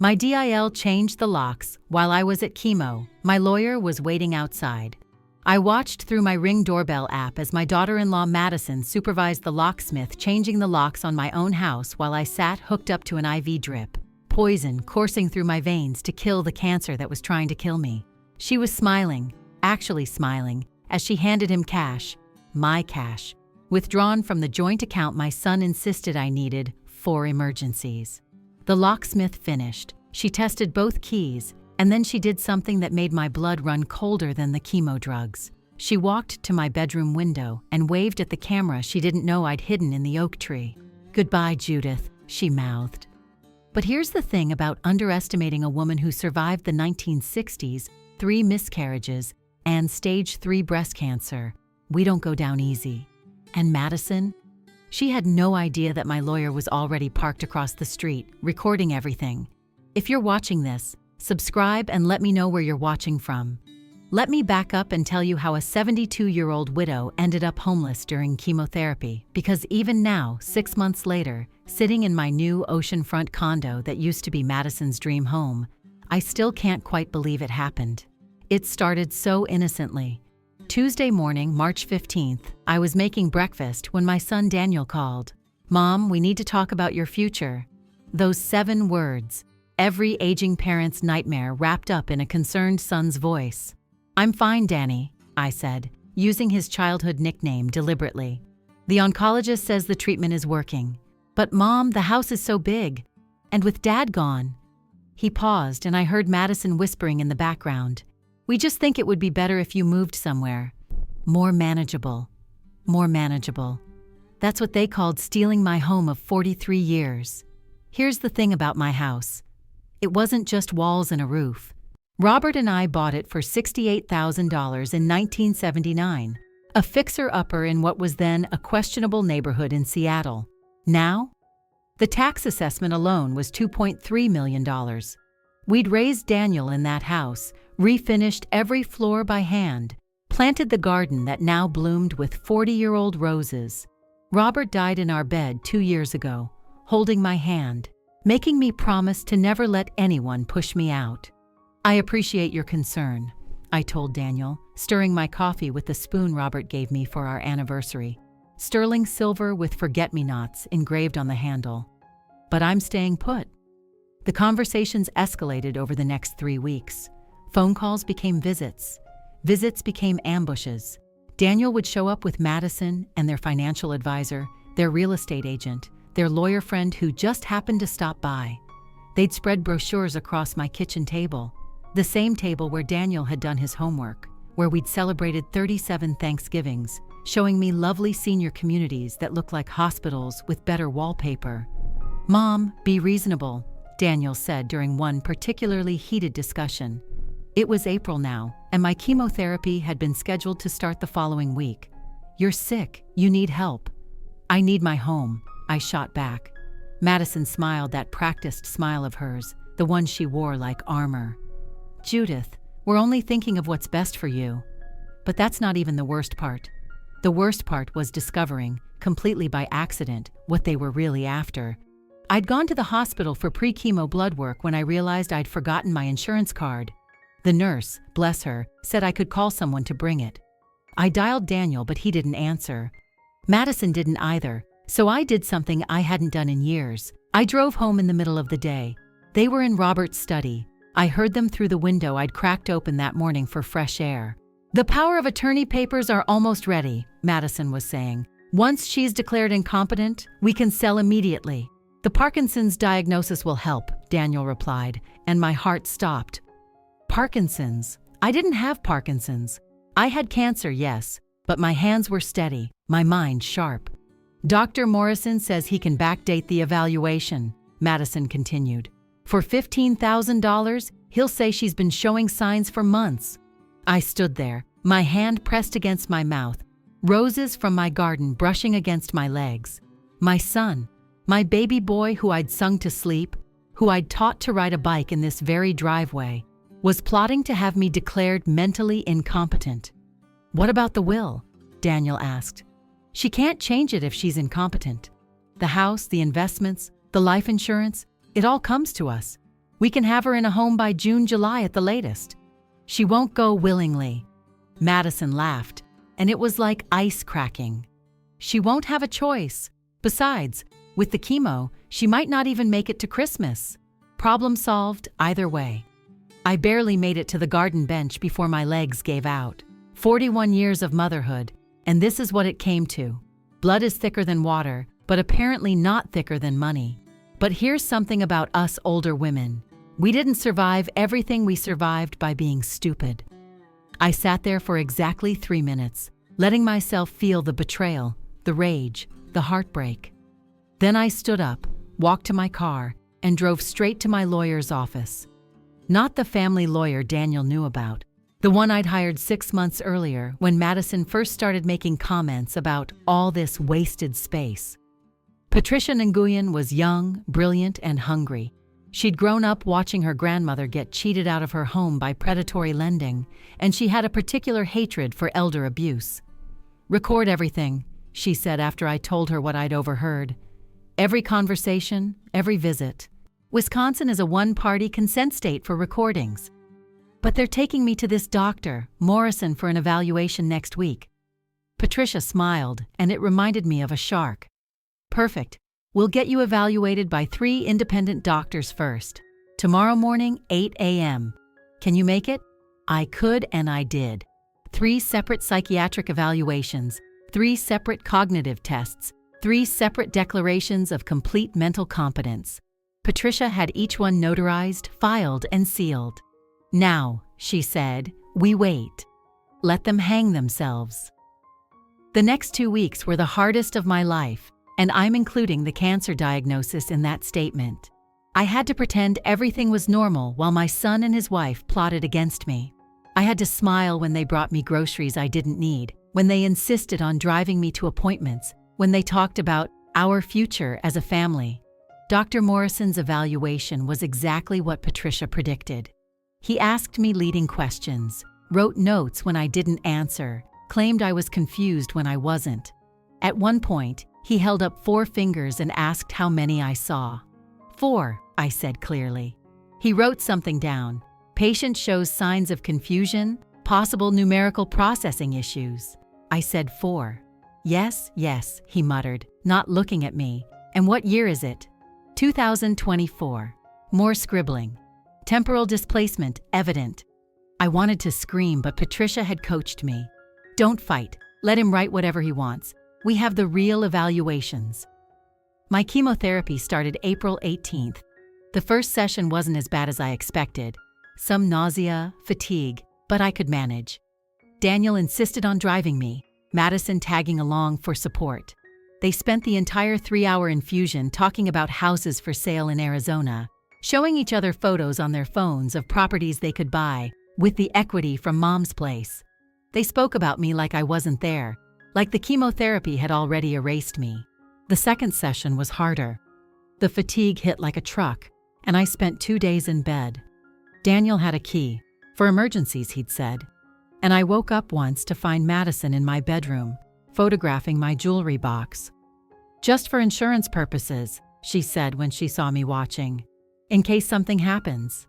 My DIL changed the locks while I was at Chemo. My lawyer was waiting outside. I watched through my Ring doorbell app as my daughter-in-law Madison supervised the locksmith changing the locks on my own house while I sat hooked up to an IV drip, poison coursing through my veins to kill the cancer that was trying to kill me. She was smiling, actually smiling, as she handed him cash, my cash, withdrawn from the joint account my son insisted I needed for emergencies. The locksmith finished. She tested both keys, and then she did something that made my blood run colder than the chemo drugs. She walked to my bedroom window and waved at the camera she didn't know I'd hidden in the oak tree. "Goodbye, Judith," she mouthed. But here's the thing about underestimating a woman who survived the 1960s, 3 miscarriages, and stage 3 breast cancer. We don't go down easy. And Madison? She had no idea that my lawyer was already parked across the street, recording everything. If you're watching this, subscribe and let me know where you're watching from. Let me back up and tell you how a 72-year-old widow ended up homeless during chemotherapy, because even now, 6 months later, sitting in my new oceanfront condo that used to be Madison's dream home, I still can't quite believe it happened. It started so innocently. Tuesday morning, March 15th, I was making breakfast when my son Daniel called. "Mom, we need to talk about your future." Those 7 words, every aging parent's nightmare wrapped up in a concerned son's voice. "I'm fine, Danny," I said, using his childhood nickname deliberately. "The oncologist says the treatment is working. But Mom, the house is so big. And with Dad gone." He paused and I heard Madison whispering in the background. "We just think it would be better if you moved somewhere. More manageable. More manageable." That's what they called stealing my home of 43 years. Here's the thing about my house. It wasn't just walls and a roof. Robert and I bought it for $68,000 in 1979, a fixer-upper in what was then a questionable neighborhood in Seattle. Now, the tax assessment alone was $2.3 million. We'd raised Daniel in that house, refinished every floor by hand, planted the garden that now bloomed with 40-year-old roses. Robert died in our bed 2 years ago, holding my hand, making me promise to never let anyone push me out. "I appreciate your concern," I told Daniel, stirring my coffee with the spoon Robert gave me for our anniversary. Sterling silver with forget-me-nots engraved on the handle. "But I'm staying put." The conversations escalated over the next 3 weeks. Phone calls became visits. Visits became ambushes. Daniel would show up with Madison and their financial advisor, their real estate agent, their lawyer friend who just happened to stop by. They'd spread brochures across my kitchen table, the same table where Daniel had done his homework, where we'd celebrated 37 Thanksgivings, showing me lovely senior communities that looked like hospitals with better wallpaper. "Mom, be reasonable," Daniel said during one particularly heated discussion. It was April now, and my chemotherapy had been scheduled to start the following week. "You're sick. You need help." "I need my home," I shot back. Madison smiled that practiced smile of hers, the one she wore like armor. "Judith, we're only thinking of what's best for you." But that's not even the worst part. The worst part was discovering, completely by accident, what they were really after. I'd gone to the hospital for pre-chemo blood work when I realized I'd forgotten my insurance card. The nurse, bless her, said I could call someone to bring it. I dialed Daniel, but he didn't answer. Madison didn't either, so I did something I hadn't done in years. I drove home in the middle of the day. They were in Robert's study. I heard them through the window I'd cracked open that morning for fresh air. "The power of attorney papers are almost ready," Madison was saying. "Once she's declared incompetent, we can sell immediately." "The Parkinson's diagnosis will help," Daniel replied, and my heart stopped. Parkinson's? I didn't have Parkinson's. I had cancer, yes, but my hands were steady, my mind sharp. "Dr. Morrison says he can backdate the evaluation," Madison continued. "For $15,000, he'll say she's been showing signs for months." I stood there, my hand pressed against my mouth, roses from my garden brushing against my legs. My son, my baby boy who I'd sung to sleep, who I'd taught to ride a bike in this very driveway, was plotting to have me declared mentally incompetent. "What about the will?" Daniel asked. "She can't change it if she's incompetent. The house, the investments, the life insurance, it all comes to us. We can have her in a home by June, July at the latest. She won't go willingly." Madison laughed, and it was like ice cracking. "She won't have a choice. Besides, with the chemo, she might not even make it to Christmas. Problem solved either way." I barely made it to the garden bench before my legs gave out. 41 years of motherhood, and this is what it came to. Blood is thicker than water, but apparently not thicker than money. But here's something about us older women. We didn't survive everything we survived by being stupid. I sat there for exactly 3 minutes, letting myself feel the betrayal, the rage, the heartbreak. Then I stood up, walked to my car, and drove straight to my lawyer's office. Not the family lawyer Daniel knew about, the one I'd hired 6 months earlier when Madison first started making comments about all this wasted space. Patricia Nguyen was young, brilliant, and hungry. She'd grown up watching her grandmother get cheated out of her home by predatory lending, and she had a particular hatred for elder abuse. "Record everything," she said after I told her what I'd overheard. "Every conversation, every visit. Wisconsin is a one-party consent state for recordings. But they're taking me to this doctor, Morrison, for an evaluation next week." Patricia smiled, and it reminded me of a shark. "Perfect. We'll get you evaluated by 3 independent doctors first. Tomorrow morning, 8 a.m. Can you make it?" I could, and I did. 3 separate psychiatric evaluations, 3 separate cognitive tests, 3 separate declarations of complete mental competence. Patricia had each one notarized, filed, and sealed. "Now," she said, "we wait. Let them hang themselves." The next 2 weeks were the hardest of my life, and I'm including the cancer diagnosis in that statement. I had to pretend everything was normal while my son and his wife plotted against me. I had to smile when they brought me groceries I didn't need, when they insisted on driving me to appointments, when they talked about our future as a family. Dr. Morrison's evaluation was exactly what Patricia predicted. He asked me leading questions, wrote notes when I didn't answer, claimed I was confused when I wasn't. At one point, he held up 4 fingers and asked how many I saw. 4, I said clearly. He wrote something down. Patient shows signs of confusion, possible numerical processing issues. I said 4. Yes, yes, he muttered, not looking at me. And what year is it? 2024. More scribbling. Temporal displacement evident. I wanted to scream, but Patricia had coached me. Don't fight. Let him write whatever he wants. We have the real evaluations. My chemotherapy started April 18th. The first session wasn't as bad as I expected. Some nausea, fatigue, but I could manage. Daniel insisted on driving me, Madison tagging along for support. They spent the entire 3-hour infusion talking about houses for sale in Arizona, showing each other photos on their phones of properties they could buy with the equity from Mom's place. They spoke about me like I wasn't there, like the chemotherapy had already erased me. The second session was harder. The fatigue hit like a truck, and I spent 2 days in bed. Daniel had a key, for emergencies, he'd said. And I woke up once to find Madison in my bedroom, photographing my jewelry box. "Just for insurance purposes," she said when she saw me watching, "in case something happens."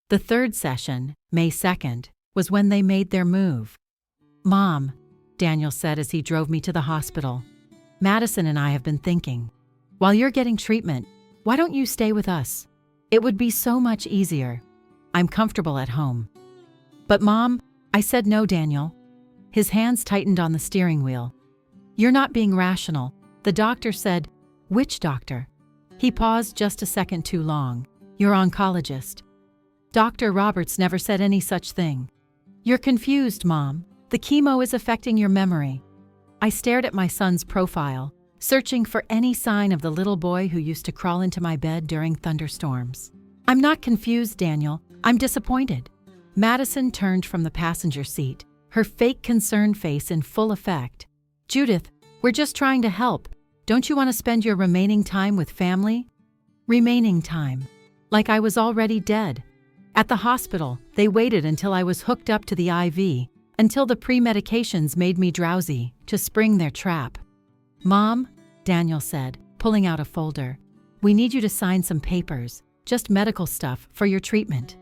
The third session, May 2nd, was when they made their move. "Mom," Daniel said as he drove me to the hospital, "Madison and I have been thinking, while you're getting treatment, why don't you stay with us? It would be so much easier. I'm comfortable at home." "But Mom," I said. "No, Daniel." His hands tightened on the steering wheel. "You're not being rational. The doctor said." "Which doctor?" He paused just a second too long. "Your oncologist." "Dr. Roberts never said any such thing." "You're confused, Mom. The chemo is affecting your memory." I stared at my son's profile, searching for any sign of the little boy who used to crawl into my bed during thunderstorms. "I'm not confused, Daniel. I'm disappointed." Madison turned from the passenger seat, her fake concerned face in full effect. "Judith, we're just trying to help. Don't you want to spend your remaining time with family?" Remaining time. Like I was already dead. At the hospital, they waited until I was hooked up to the IV, until the pre-medications made me drowsy, to spring their trap. "Mom," Daniel said, pulling out a folder, "we need you to sign some papers. Just medical stuff for your treatment."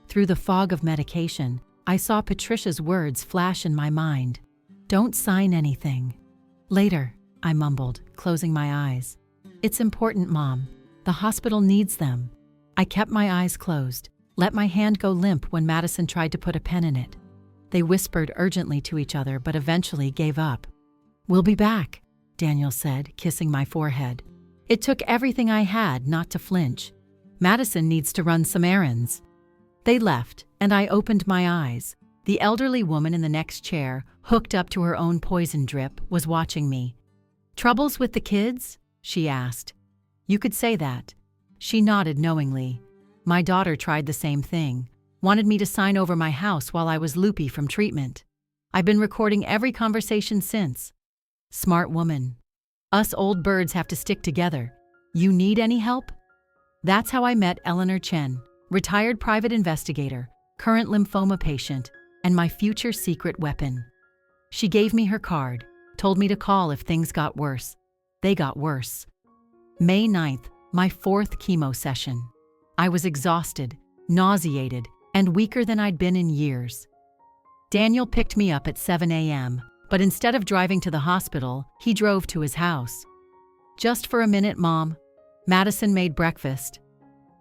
Through the fog of medication, I saw Patricia's words flash in my mind. "Don't sign anything." "Later," I mumbled, closing my eyes. "It's important, Mom. The hospital needs them." I kept my eyes closed, let my hand go limp when Madison tried to put a pen in it. They whispered urgently to each other but eventually gave up. "We'll be back," Daniel said, kissing my forehead. It took everything I had not to flinch. "Madison needs to run some errands." They left, and I opened my eyes. The elderly woman in the next chair, hooked up to her own poison drip, was watching me. "Troubles with the kids?" she asked. "You could say that." She nodded knowingly. "My daughter tried the same thing. Wanted me to sign over my house while I was loopy from treatment. I've been recording every conversation since." "Smart woman. Us old birds have to stick together. You need any help?" That's how I met Eleanor Chen, retired private investigator, current lymphoma patient, and my future secret weapon. She gave me her card, told me to call if things got worse. They got worse. May 9th, my 4th chemo session. I was exhausted, nauseated, and weaker than I'd been in years. Daniel picked me up at 7 a.m., but instead of driving to the hospital, he drove to his house. "Just for a minute, Mom." Madison made breakfast.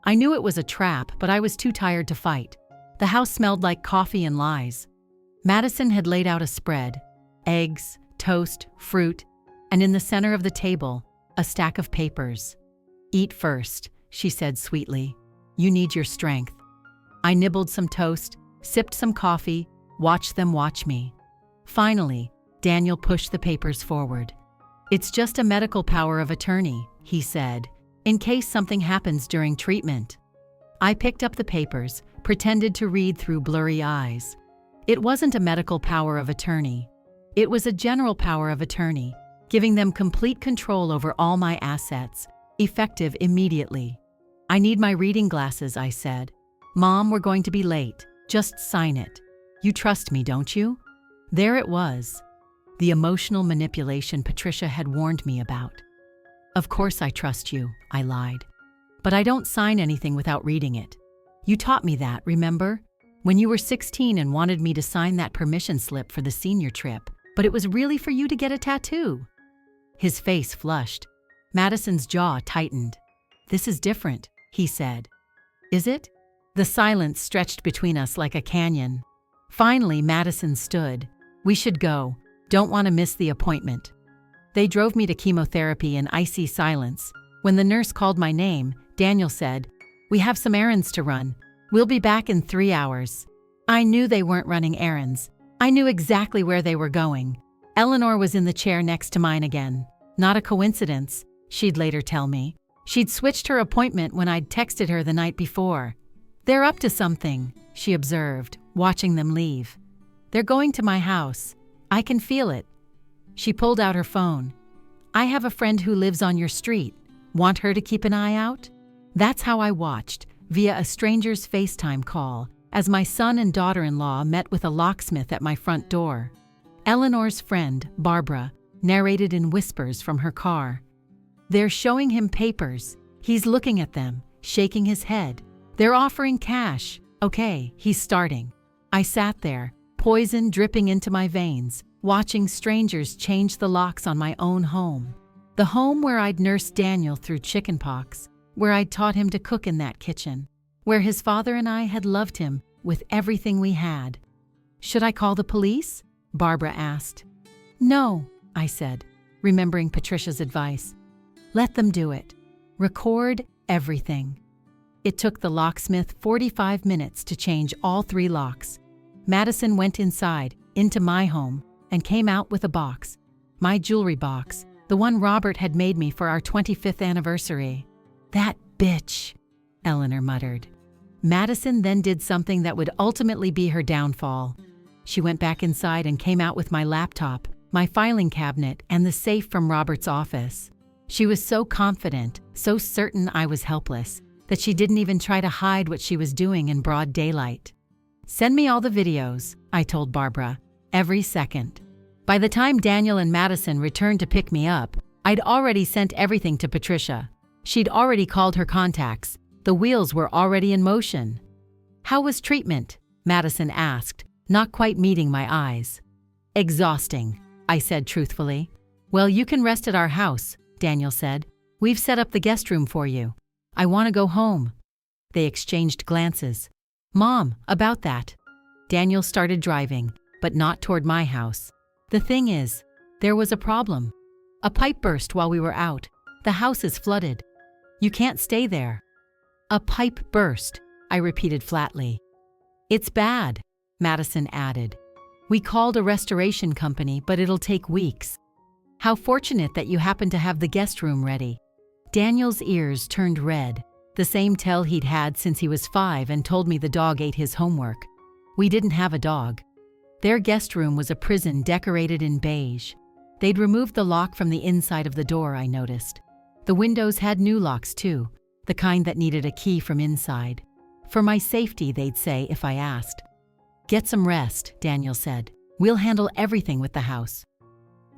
I knew it was a trap, but I was too tired to fight. The house smelled like coffee and lies. Madison had laid out a spread: eggs, toast, fruit, and in the center of the table, a stack of papers. "Eat first," she said sweetly. "You need your strength." I nibbled some toast, sipped some coffee, watched them watch me. Finally, Daniel pushed the papers forward. "It's just a medical power of attorney," he said, "in case something happens during treatment." I picked up the papers, pretended to read through blurry eyes. It wasn't a medical power of attorney. It was a general power of attorney, giving them complete control over all my assets, effective immediately. "I need my reading glasses," I said. "Mom, we're going to be late. Just sign it. You trust me, don't you?" There it was. The emotional manipulation Patricia had warned me about. "Of course I trust you," I lied. "But I don't sign anything without reading it. You taught me that, remember? When you were 16 and wanted me to sign that permission slip for the senior trip, but it was really for you to get a tattoo." His face flushed. Madison's jaw tightened. "This is different," he said. "Is it?" The silence stretched between us like a canyon. Finally, Madison stood. "We should go. Don't want to miss the appointment." They drove me to chemotherapy in icy silence. When the nurse called my name, Daniel said, "We have some errands to run. We'll be back in 3 hours." I knew they weren't running errands. I knew exactly where they were going. Eleanor was in the chair next to mine again. Not a coincidence, she'd later tell me. She'd switched her appointment when I'd texted her the night before. "They're up to something," she observed, watching them leave. "They're going to my house. I can feel it." She pulled out her phone. "I have a friend who lives on your street. Want her to keep an eye out?" That's how I watched, via a stranger's FaceTime call, as my son and daughter-in-law met with a locksmith at my front door. Eleanor's friend, Barbara, narrated in whispers from her car. "They're showing him papers. He's looking at them, shaking his head. They're offering cash. Okay, he's starting." I sat there, poison dripping into my veins, watching strangers change the locks on my own home. The home where I'd nursed Daniel through chickenpox, where I'd taught him to cook in that kitchen, where his father and I had loved him with everything we had. "Should I call the police?" Barbara asked. "No," I said, remembering Patricia's advice. "Let them do it. Record everything." It took the locksmith 45 minutes to change all 3 locks. Madison went inside, into my home, and came out with a box. My jewelry box, the one Robert had made me for our 25th anniversary. "That bitch," Eleanor muttered. Madison then did something that would ultimately be her downfall. She went back inside and came out with my laptop, my filing cabinet, and the safe from Robert's office. She was so confident, so certain I was helpless, that she didn't even try to hide what she was doing in broad daylight. "Send me all the videos," I told Barbara, "every second." By the time Daniel and Madison returned to pick me up, I'd already sent everything to Patricia. She'd already called her contacts, The wheels were already in motion. "How was treatment?" Madison asked, not quite meeting my eyes. "Exhausting," I said truthfully. "Well, you can rest at our house," Daniel said. "We've set up the guest room for you. I want to go home." They exchanged glances. "Mom, about that." Daniel started driving, but not toward my house. "The thing is, there was a problem. A pipe burst while we were out. The house is flooded. You can't stay there." "A pipe burst," I repeated flatly. "It's bad," Madison added. "We called a restoration company, but it'll take weeks. How fortunate that you happen to have the guest room ready." Daniel's ears turned red, the same tell he'd had since he was 5 and told me the dog ate his homework. We didn't have a dog. Their guest room was a prison decorated in beige. They'd removed the lock from the inside of the door, I noticed. The windows had new locks too, the kind that needed a key from inside. For my safety, they'd say if I asked. "Get some rest," Daniel said. "We'll handle everything with the house."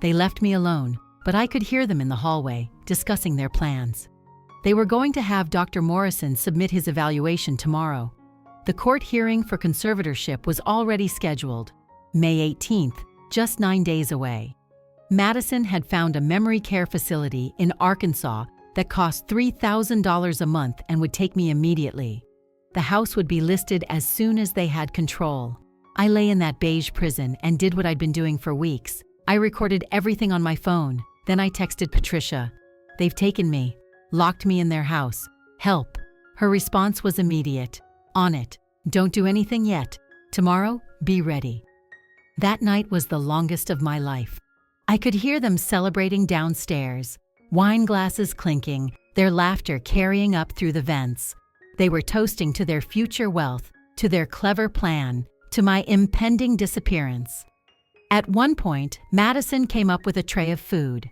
They left me alone, but I could hear them in the hallway, discussing their plans. They were going to have Dr. Morrison submit his evaluation tomorrow. The court hearing for conservatorship was already scheduled, May 18th, just 9 days away. Madison had found a memory care facility in Arkansas that cost $3,000 a month and would take me immediately. The house would be listed as soon as they had control. I lay in that beige prison and did what I'd been doing for weeks. I recorded everything on my phone. Then I texted Patricia. "They've taken me, locked me in their house. Help." Her response was immediate. "On it. Don't do anything yet. Tomorrow, be ready." That night was the longest of my life. I could hear them celebrating downstairs, wine glasses clinking, their laughter carrying up through the vents. They were toasting to their future wealth, to their clever plan, to my impending disappearance. At one point, Madison came up with a tray of food.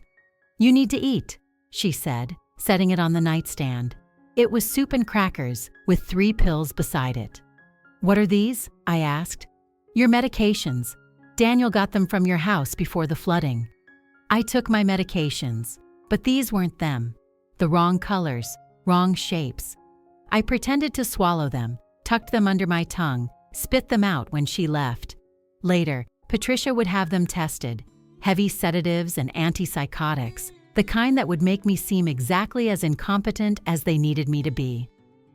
"You need to eat," she said, setting it on the nightstand. It was soup and crackers, with 3 pills beside it. "What are these?" I asked. "Your medications. Daniel got them from your house before the flooding." I took my medications, but these weren't them. The wrong colors, wrong shapes. I pretended to swallow them, tucked them under my tongue, spit them out when she left. Later, Patricia would have them tested. Heavy sedatives and antipsychotics, the kind that would make me seem exactly as incompetent as they needed me to be.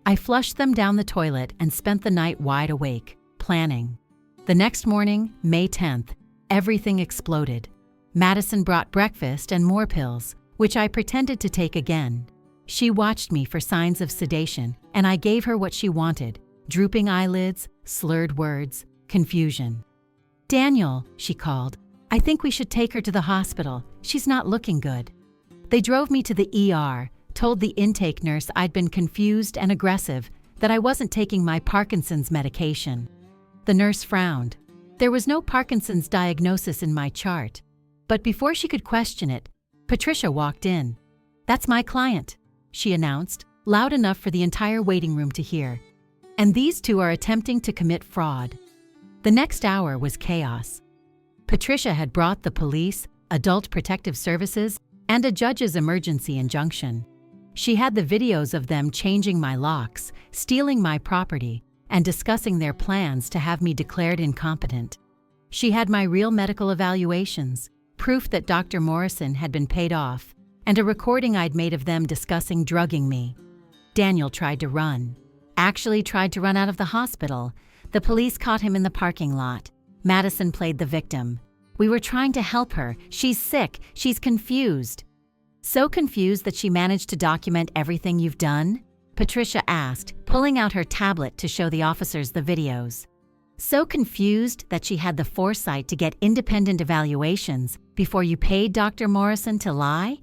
I flushed them down the toilet and spent the night wide awake, planning. The next morning, May 10th, everything exploded. Madison brought breakfast and more pills, which I pretended to take again. She watched me for signs of sedation, and I gave her what she wanted: drooping eyelids, slurred words, confusion. "Daniel," she called, "I think we should take her to the hospital. She's not looking good." They drove me to the ER, told the intake nurse I'd been confused and aggressive, that I wasn't taking my Parkinson's medication. The nurse frowned. There was no Parkinson's diagnosis in my chart. But before she could question it, Patricia walked in. "That's my client," she announced, loud enough for the entire waiting room to hear. "And these two are attempting to commit fraud." The next hour was chaos. Patricia had brought the police, Adult Protective Services, and a judge's emergency injunction. She had the videos of them changing my locks, stealing my property, and discussing their plans to have me declared incompetent. She had my real medical evaluations, proof that Dr. Morrison had been paid off, and a recording I'd made of them discussing drugging me. Daniel tried to run. Actually tried to run out of the hospital. The police caught him in the parking lot. Madison played the victim. "We were trying to help her. She's sick. She's confused." "So confused that she managed to document everything you've done?" Patricia asked, pulling out her tablet to show the officers the videos. "So confused that she had the foresight to get independent evaluations before you paid Dr. Morrison to lie?"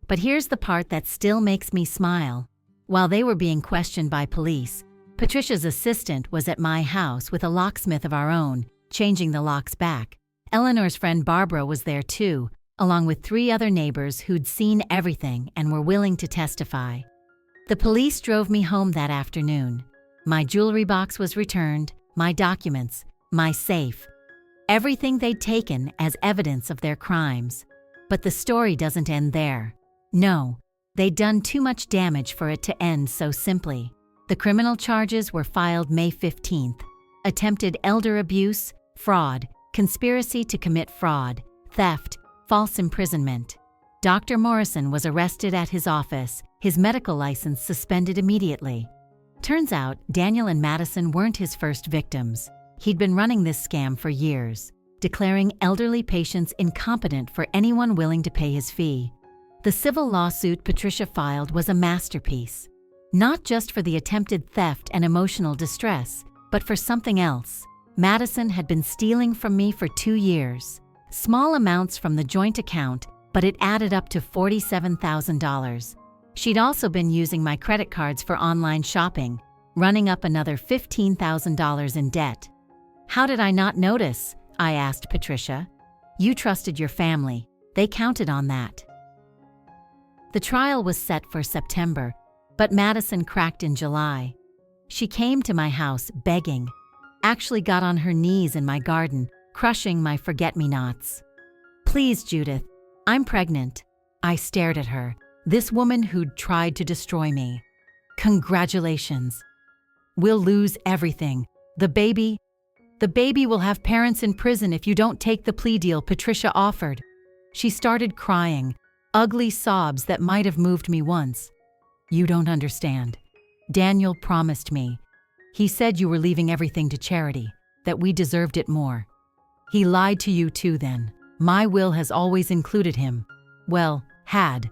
But here's the part that still makes me smile. While they were being questioned by police, Patricia's assistant was at my house with a locksmith of our own, changing the locks back. Eleanor's friend Barbara was there too, along with 3 other neighbors who'd seen everything and were willing to testify. The police drove me home that afternoon. My jewelry box was returned, my documents, my safe. Everything they'd taken as evidence of their crimes. But the story doesn't end there. No, they'd done too much damage for it to end so simply. The criminal charges were filed May 15th. Attempted elder abuse, fraud, conspiracy to commit fraud, theft, false imprisonment. Dr. Morrison was arrested at his office, his medical license suspended immediately. Turns out, Daniel and Madison weren't his first victims. He'd been running this scam for years, declaring elderly patients incompetent for anyone willing to pay his fee. The civil lawsuit Patricia filed was a masterpiece, not just for the attempted theft and emotional distress, but for something else. Madison had been stealing from me for 2 years. Small amounts from the joint account, but it added up to $47,000. She'd also been using my credit cards for online shopping, running up another $15,000 in debt. How did I not notice? I asked Patricia. You trusted your family. They counted on that. The trial was set for September, but Madison cracked in July. She came to my house begging, actually got on her knees in my garden, crushing my forget-me-nots. Please, Judith, I'm pregnant. I stared at her, this woman who'd tried to destroy me. Congratulations. We'll lose everything. The baby will have parents in prison if you don't take the plea deal Patricia offered. She started crying, ugly sobs that might have moved me once. You don't understand. Daniel promised me. He said you were leaving everything to charity, that we deserved it more. He lied to you too then. My will has always included him. Well, had.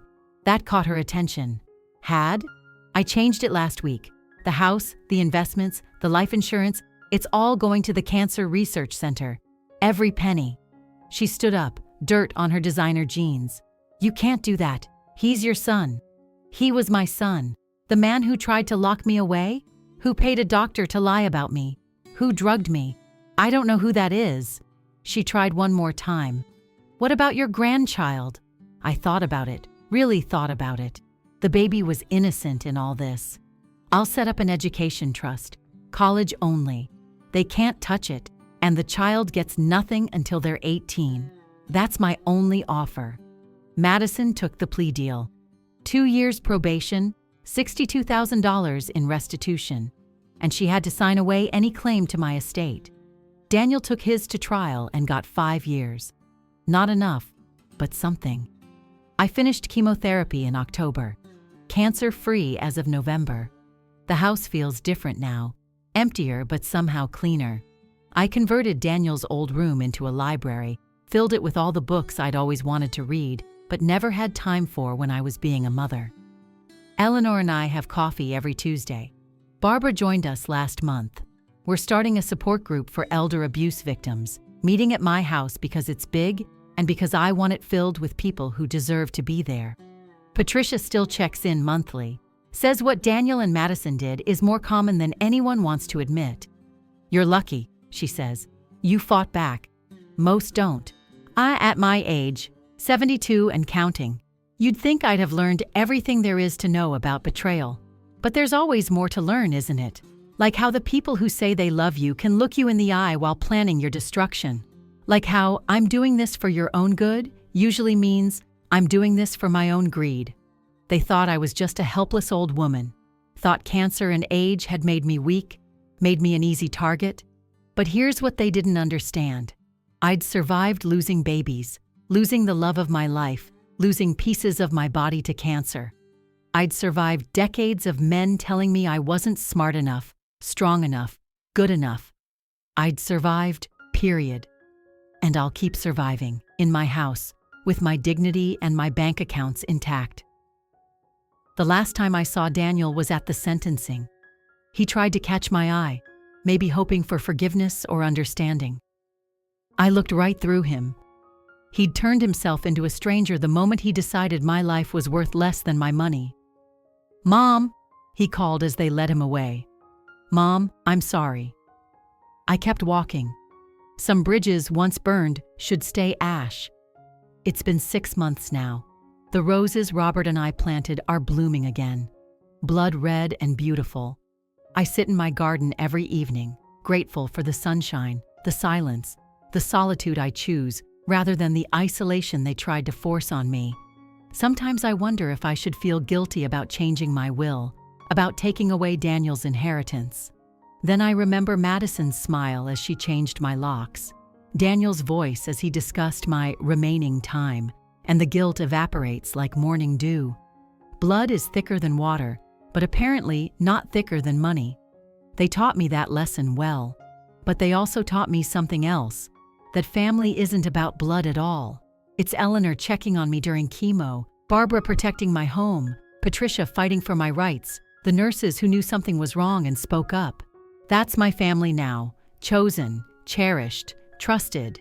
That caught her attention. Had? I changed it last week. The house, the investments, the life insurance, it's all going to the Cancer Research Center. Every penny. She stood up, dirt on her designer jeans. You can't do that. He's your son. He was my son. The man who tried to lock me away? Who paid a doctor to lie about me? Who drugged me? I don't know who that is. She tried one more time. What about your grandchild? I thought about it, really thought about it. The baby was innocent in all this. I'll set up an education trust, college only. They can't touch it, and the child gets nothing until they're 18. That's my only offer. Madison took the plea deal. 2 years probation, $62,000 in restitution, and she had to sign away any claim to my estate. Daniel took his to trial and got 5 years. Not enough, but something. I finished chemotherapy in October, cancer-free as of November. The house feels different now, emptier but somehow cleaner. I converted Daniel's old room into a library, filled it with all the books I'd always wanted to read, but never had time for when I was being a mother. Eleanor and I have coffee every Tuesday. Barbara joined us last month. We're starting a support group for elder abuse victims, meeting at my house because it's big and because I want it filled with people who deserve to be there. Patricia still checks in monthly, says what Daniel and Madison did is more common than anyone wants to admit. You're lucky, she says. You fought back. Most don't. At my age, 72 and counting, you'd think I'd have learned everything there is to know about betrayal. But there's always more to learn, isn't it? Like how the people who say they love you can look you in the eye while planning your destruction. Like how I'm doing this for your own good usually means I'm doing this for my own greed. They thought I was just a helpless old woman, thought cancer and age had made me weak, made me an easy target. But here's what they didn't understand. I'd survived losing babies, losing the love of my life, losing pieces of my body to cancer. I'd survived decades of men telling me I wasn't smart enough, strong enough, good enough. I'd survived, period. And I'll keep surviving, in my house, with my dignity and my bank accounts intact. The last time I saw Daniel was at the sentencing. He tried to catch my eye, maybe hoping for forgiveness or understanding. I looked right through him. He'd turned himself into a stranger the moment he decided my life was worth less than my money. Mom, he called as they led him away. Mom, I'm sorry. I kept walking. Some bridges once burned should stay ash. It's been 6 months now. The roses Robert and I planted are blooming again, blood red and beautiful. I sit in my garden every evening, grateful for the sunshine, the silence, the solitude I choose, rather than the isolation they tried to force on me. Sometimes I wonder if I should feel guilty about changing my will, about taking away Daniel's inheritance. Then I remember Madison's smile as she changed my locks, Daniel's voice as he discussed my remaining time, and the guilt evaporates like morning dew. Blood is thicker than water, but apparently not thicker than money. They taught me that lesson well, but they also taught me something else, that family isn't about blood at all. It's Eleanor checking on me during chemo, Barbara protecting my home, Patricia fighting for my rights, the nurses who knew something was wrong and spoke up. That's my family now, chosen, cherished, trusted.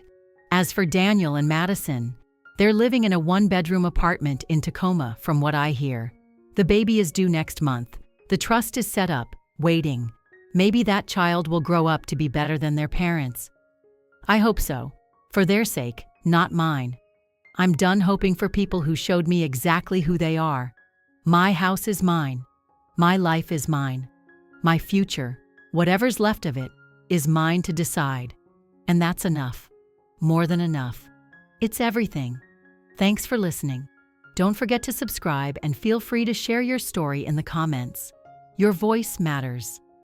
As for Daniel and Madison, they're living in a one-bedroom apartment in Tacoma, from what I hear. The baby is due next month. The trust is set up, waiting. Maybe that child will grow up to be better than their parents. I hope so. For their sake, not mine. I'm done hoping for people who showed me exactly who they are. My house is mine. My life is mine. My future, whatever's left of it, is mine to decide. And that's enough. More than enough. It's everything. Thanks for listening. Don't forget to subscribe and feel free to share your story in the comments. Your voice matters.